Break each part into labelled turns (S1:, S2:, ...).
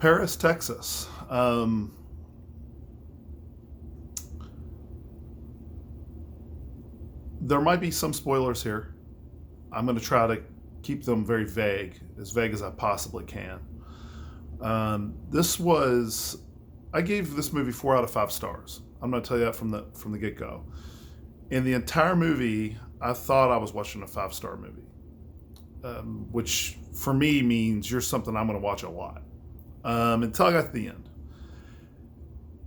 S1: Paris, Texas. There might be some spoilers here. I'm going to try to keep them very vague, as vague as I possibly can. This was, I gave this movie 4 out of 5 stars. I'm going to tell you that from the get go. In the entire movie, I thought I was watching a 5 star movie, which for me means you're something I'm going to watch a lot until I got to the end.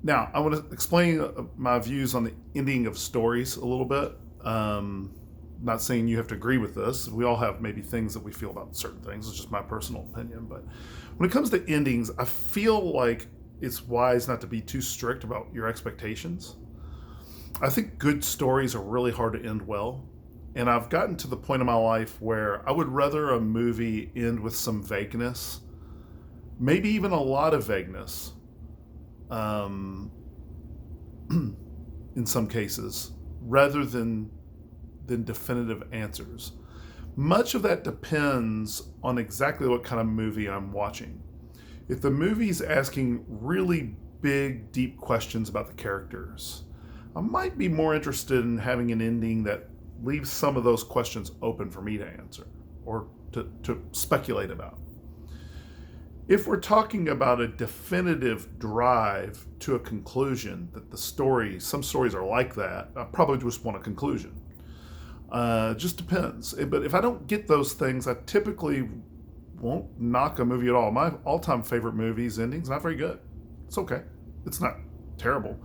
S1: Now, I want to explain my views on the ending of stories a little bit. Not saying you have to agree with this. We all have maybe things that we feel about certain things. It's just my personal opinion. But when it comes to endings, I feel like it's wise not to be too strict about your expectations. I think good stories are really hard to end well. And I've gotten to the point in my life where I would rather a movie end with some vagueness, maybe even a lot of vagueness, in some cases, rather than definitive answers. Much of that depends on exactly what kind of movie I'm watching. If the movie's asking really big, deep questions about the characters, I might be more interested in having an ending that leaves some of those questions open for me to answer or to speculate about. If we're talking about a definitive drive to a conclusion, that some stories are like that, I probably just want a conclusion. Just depends. But if I don't get those things, I typically won't knock a movie at all. My all-time favorite movie's ending's not very good. It's okay. It's not terrible.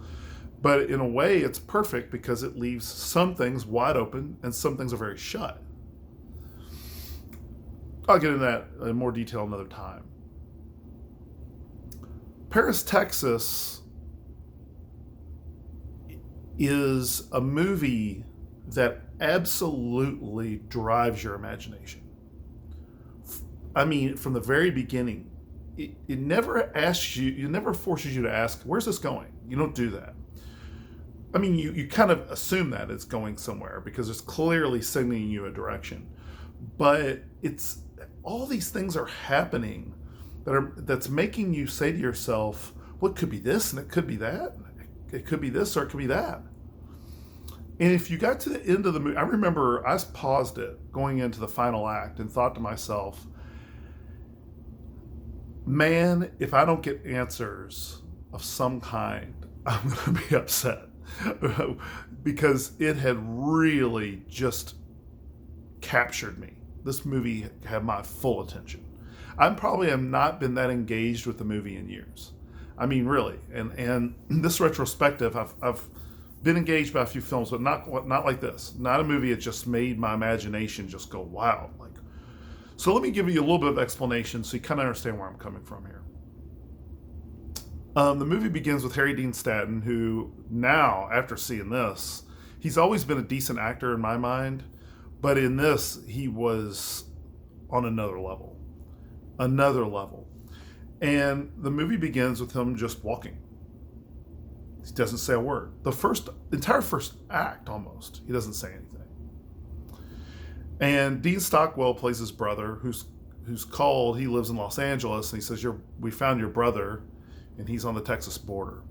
S1: But in a way, it's perfect because it leaves some things wide open and some things are very shut. I'll get into that in more detail another time. Paris, Texas is a movie that absolutely drives your imagination. I mean, from the very beginning, it never asks you, it never forces you to ask, where's this going? You don't do that. I mean, you kind of assume that it's going somewhere because it's clearly signaling you a direction. But it's all these things are happening that's making you say to yourself, well, it could be this and it could be that. It could be this or it could be that. And if you got to the end of the movie, I remember I paused it going into the final act and thought to myself, man, if I don't get answers of some kind, I'm going to be upset. Because it had really just captured me. This movie had my full attention. I probably have not been that engaged with the movie in years. I mean, really. And this retrospective, I've been engaged by a few films, but not like this. Not a movie that just made my imagination just go wild. So let me give you a little bit of explanation so you kind of understand where I'm coming from here. The movie begins with Harry Dean Stanton, who now, after seeing this, he's always been a decent actor in my mind, but in this, he was on another level. Another level. And the movie begins with him just walking. He doesn't say a word. Entire first act, almost, he doesn't say anything. And Dean Stockwell plays his brother, who's called, he lives in Los Angeles, and he says, we found your brother, and he's on the Texas border.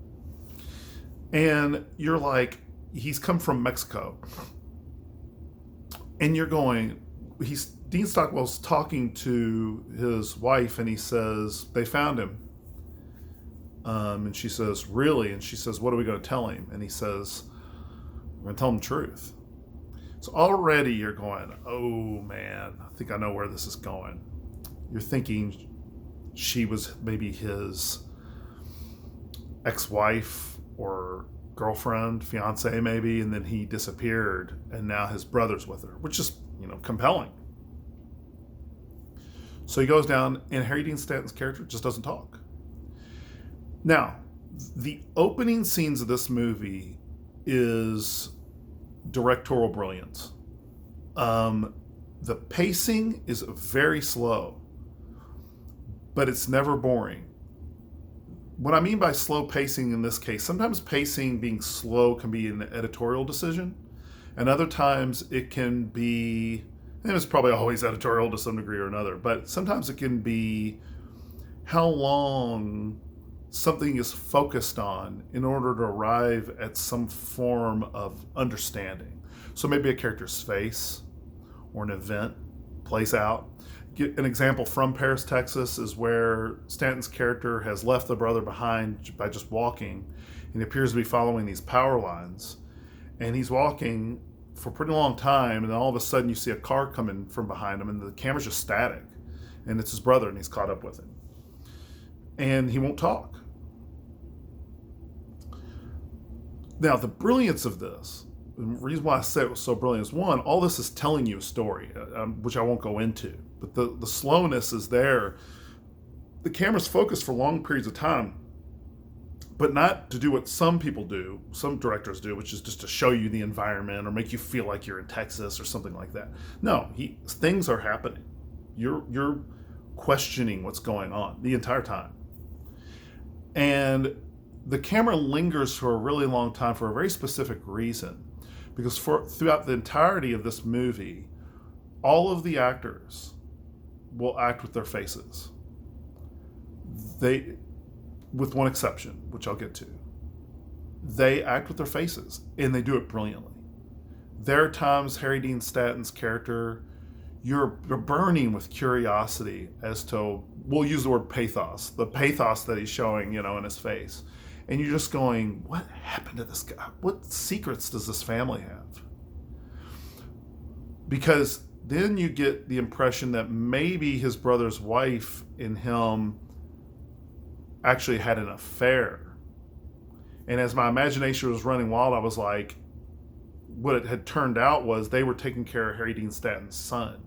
S1: And you're like, he's come from Mexico. And you're going, Dean Stockwell's talking to his wife, and he says, they found him. And she says, really? And she says, what are we going to tell him? And he says, we're going to tell him the truth. So already you're going, oh man, I think I know where this is going. You're thinking she was maybe his ex-wife or girlfriend, fiance maybe, and then he disappeared and now his brother's with her, which is, compelling. So he goes down and Harry Dean Stanton's character just doesn't talk. Now, the opening scenes of this movie is directorial brilliance. The pacing is very slow, but it's never boring. What I mean by slow pacing in this case, sometimes pacing being slow can be an editorial decision, and other times it can be, and it's probably always editorial to some degree or another, but sometimes it can be how long something is focused on in order to arrive at some form of understanding. So maybe a character's face or an event plays out. An example from Paris, Texas is where Stanton's character has left the brother behind by just walking, and he appears to be following these power lines. And he's walking for a pretty long time, and then all of a sudden you see a car coming from behind him, and the camera's just static. And it's his brother, and he's caught up with him. And he won't talk. Now, the brilliance of this, the reason why I say it was so brilliant is, one, all this is telling you a story, which I won't go into, but the slowness is there. The camera's focused for long periods of time, but not to do what some people do, some directors do, which is just to show you the environment or make you feel like you're in Texas or something like that. No, things are happening. You're questioning what's going on the entire time. And the camera lingers for a really long time for a very specific reason, because throughout the entirety of this movie, all of the actors will act with their faces. With one exception, which I'll get to, they act with their faces, and they do it brilliantly. There are times Harry Dean Stanton's character, you're burning with curiosity as to, we'll use the word pathos, the pathos that he's showing, in his face. And you're just going, what happened to this guy? What secrets does this family have? Because then you get the impression that maybe his brother's wife and him actually had an affair. And as my imagination was running wild, I was like, what it had turned out was they were taking care of Harry Dean Stanton's son.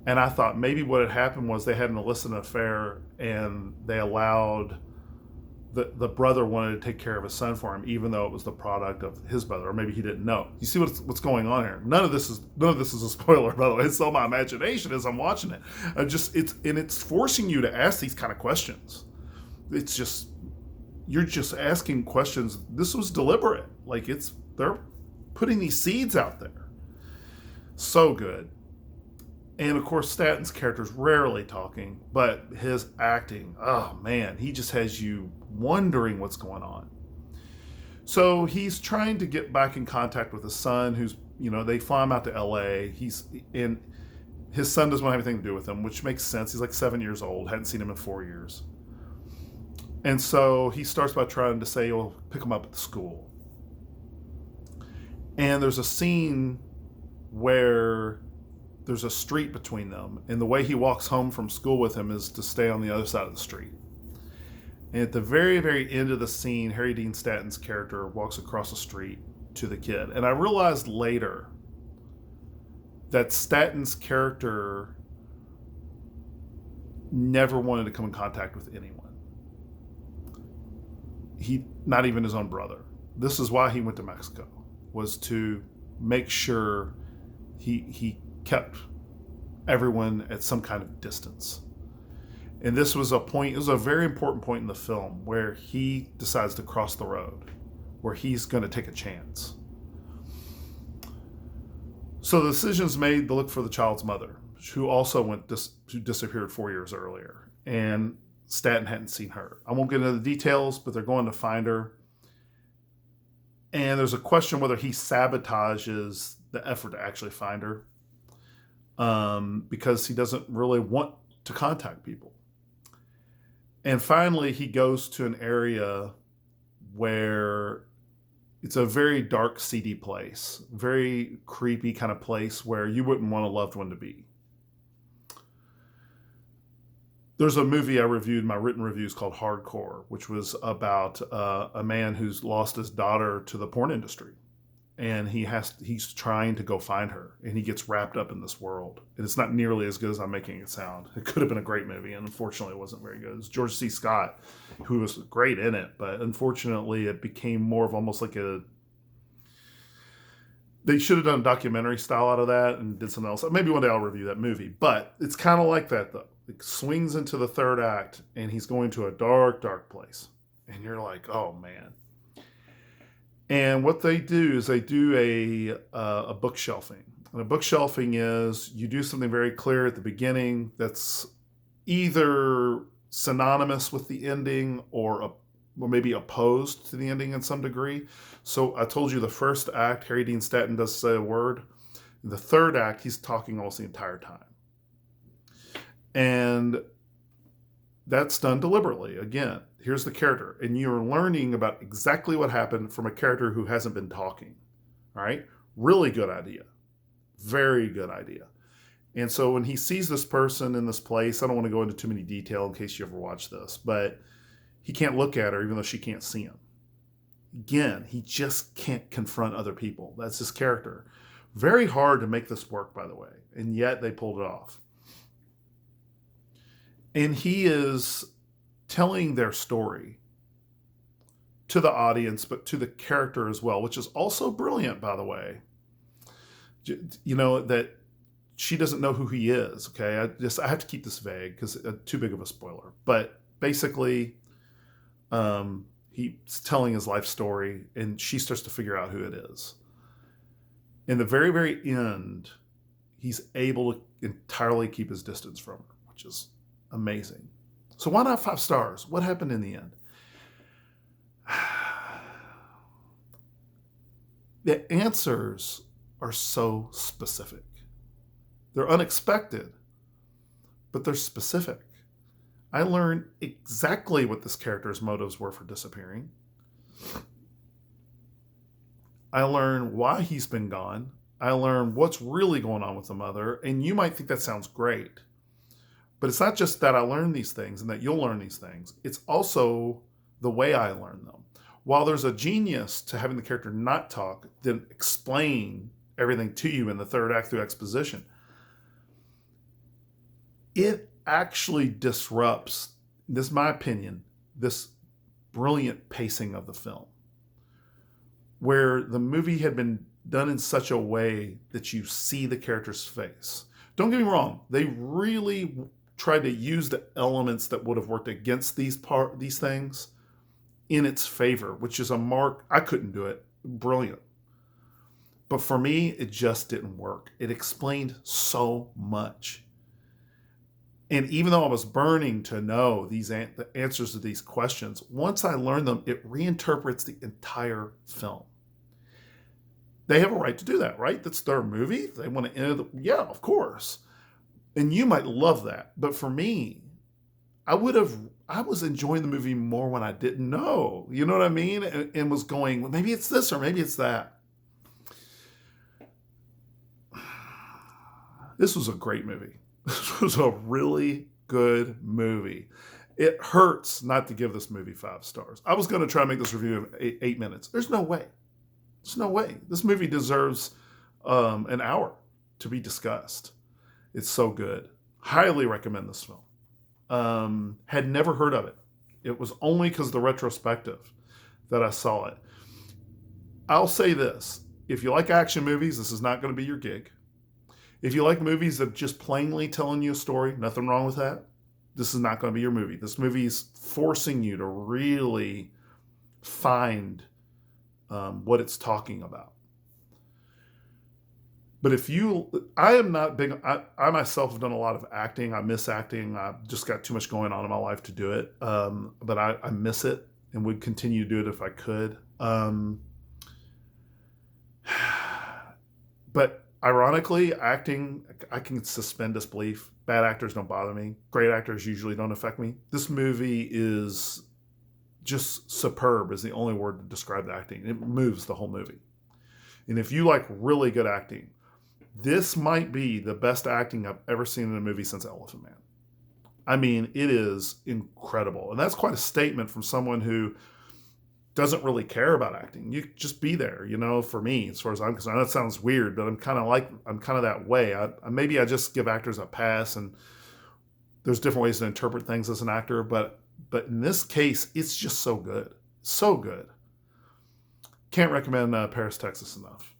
S1: And I thought maybe what had happened was they had an illicit affair, and they allowed the brother wanted to take care of his son for him, even though it was the product of his brother, or maybe he didn't know. You see what's going on here? None of this is a spoiler, by the way. It's all my imagination as I'm watching it. It's forcing you to ask these kind of questions. It's just, you're just asking questions. This was deliberate. Like, they're putting these seeds out there. So good. And of course, Stanton's character's rarely talking, but his acting, oh man, he just has you wondering what's going on. So he's trying to get back in contact with his son, who's, they fly him out to LA. His son doesn't want anything to do with him, which makes sense. He's like 7 years old, hadn't seen him in 4 years. And so he starts by trying to say, well, pick him up at the school. And there's a scene where there's a street between them, and the way he walks home from school with him is to stay on the other side of the street. And at the very, very end of the scene, Harry Dean Stanton's character walks across the street to the kid. And I realized later that Stanton's character never wanted to come in contact with anyone. Not even his own brother. This is why he went to Mexico, was to make sure he kept everyone at some kind of distance. And this was it was a very important point in the film where he decides to cross the road, where he's going to take a chance. So the decision's made to look for the child's mother, who also who disappeared 4 years earlier. And Stanton hadn't seen her. I won't get into the details, but they're going to find her. And there's a question whether he sabotages the effort to actually find her, because he doesn't really want to contact people. And finally, he goes to an area where it's a very dark, seedy place, very creepy kind of place where you wouldn't want a loved one to be. There's a movie I reviewed, my written reviews, called Hardcore, which was about a man who's lost his daughter to the porn industry. And he's trying to go find her, and he gets wrapped up in this world. And it's not nearly as good as I'm making it sound. It could have been a great movie, and unfortunately it wasn't very good. It's George C. Scott, who was great in it, but unfortunately it became more of almost like they should have done a documentary style out of that and did something else. Maybe one day I'll review that movie, but it's kind of like that though. It swings into the third act, and he's going to a dark, dark place. And you're like, oh man. And what they do is they do a bookshelving. And a bookshelving is you do something very clear at the beginning that's either synonymous with the ending or maybe opposed to the ending in some degree. So I told you the first act, Harry Dean Stanton does say a word. In the third act, he's talking almost the entire time. And that's done deliberately. Again, here's the character, and you're learning about exactly what happened from a character who hasn't been talking. All right? Really good idea. Very good idea. And so when he sees this person in this place, I don't want to go into too many detail in case you ever watch this, but he can't look at her even though she can't see him. Again, he just can't confront other people. That's his character. Very hard to make this work, by the way, and yet they pulled it off. And he is telling their story to the audience, but to the character as well, which is also brilliant, by the way. You know, that she doesn't know who he is, okay? I have to keep this vague because too big of a spoiler. But basically, he's telling his life story, and she starts to figure out who it is. In the very, very end, he's able to entirely keep his distance from her, which is amazing. So why not 5 stars? What happened in the end? The answers are so specific. They're unexpected, but they're specific. I learned exactly what this character's motives were for disappearing. I learned why he's been gone. I learned what's really going on with the mother. And you might think that sounds great. But it's not just that I learned these things and that you'll learn these things. It's also the way I learned them. While there's a genius to having the character not talk, then explain everything to you in the third act through exposition, it actually disrupts, this is my opinion, this brilliant pacing of the film, where the movie had been done in such a way that you see the character's face. Don't get me wrong, they really tried to use the elements that would have worked against these things in its favor, which is a mark. I couldn't do it. Brilliant. But for me, it just didn't work. It explained so much. And even though I was burning to know the answers to these questions, once I learned them, it reinterprets the entire film. They have a right to do that, right? That's their movie. They want to end yeah, of course. And you might love that. But for me, I was enjoying the movie more when I didn't know. You know what I mean? And was going, well, maybe it's this or maybe it's that. This was a great movie. This was a really good movie. It hurts not to give this movie 5 stars. I was going to try to make this review in 8 minutes. There's no way. There's no way. This movie deserves an hour to be discussed. It's so good. Highly recommend this film. Had never heard of it. It was only because of the retrospective that I saw it. I'll say this. If you like action movies, this is not going to be your gig. If you like movies that just plainly telling you a story, nothing wrong with that. This is not going to be your movie. This movie is forcing you to really find what it's talking about. But I am not big, I myself have done a lot of acting. I miss acting. I've just got too much going on in my life to do it. But I miss it and would continue to do it if I could. But ironically, acting, I can suspend disbelief. Bad actors don't bother me. Great actors usually don't affect me. This movie is just superb is the only word to describe the acting. It moves the whole movie. And if you like really good acting, this might be the best acting I've ever seen in a movie since Elephant Man. I mean, it is incredible. And that's quite a statement from someone who doesn't really care about acting. You just be there, for me, as far as I'm concerned. That sounds weird, but I'm kind of that way. Maybe I just give actors a pass, and there's different ways to interpret things as an actor, but in this case, it's just so good. So good. Can't recommend Paris, Texas enough.